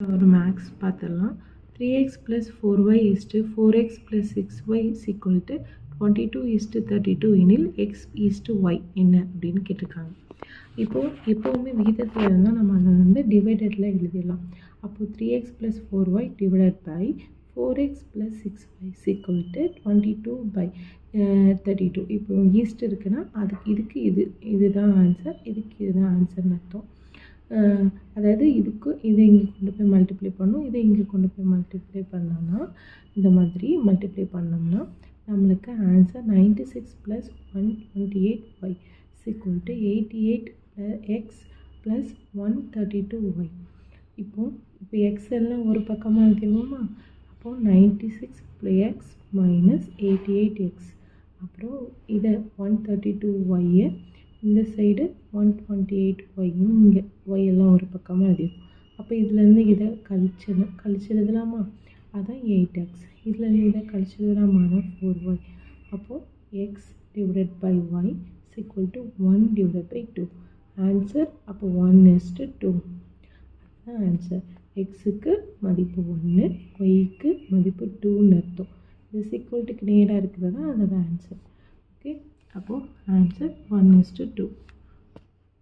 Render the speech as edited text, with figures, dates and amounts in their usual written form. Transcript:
ஒரு மேக்ஸ் பார்த்துடலாம். 3x plus 4y is to 4x plus 6y is equal to 22 is to 32 எனில் x is to y என்ன அப்படின்னு கேட்டிருக்காங்க. எப்போவுமே விகிதத்தில் இருந்தால் நம்ம அதை வந்து டிவைடடில் எழுதிடலாம். அப்போது 3x plus 4y divided by 4x plus 6y is equal to 22 by 32. இப்போ ஈஸ்ட் இருக்குன்னா இதுக்கு இதுதான் ஆன்சர், இதுக்கு இதுதான் ஆன்சர்னு அர்த்தம். அதாவது இதை இங்கே கொண்டு போய் மல்டிப்ளை பண்ணணும், இதை இங்கே கொண்டு போய் மல்டிப்ளை பண்ணோம்னா இந்த மாதிரி மல்டிப்ளை பண்ணோம்னா நம்மளுக்கு ஆன்சர் 96 + 128y = 88x + 132y. இப்போ எக்ஸ் எல்லாம் ஒரு பக்கமாக எழுதிடுவோமா? அப்போது 96x - 88x, அப்புறம் இதை 132y இந்த சைடு 128y இங்கே y எல்லாம் ஒரு பக்கமாக எழுதிடும். அப்போ இதுலேருந்து இதை கழிச்சு எழுதலாமா? அதான் 8x. இதுலேருந்து இதை கழிச்சு எழுதலாமா? 4y. அப்போது x / y = 1/2. ஆன்சர் அப்போ 1:2. அதுதான் ஆன்சர். எக்ஸுக்கு மதிப்பு 1, ஒய்க்கு மதிப்பு 2ன்னு அர்த்தம். இது ஈக்குவல்ட்டுக்கு நேராக இருக்கிறது தான் அதோட ஆன்சர். ஓகே, அப்போது ஆன்சர் 1:2.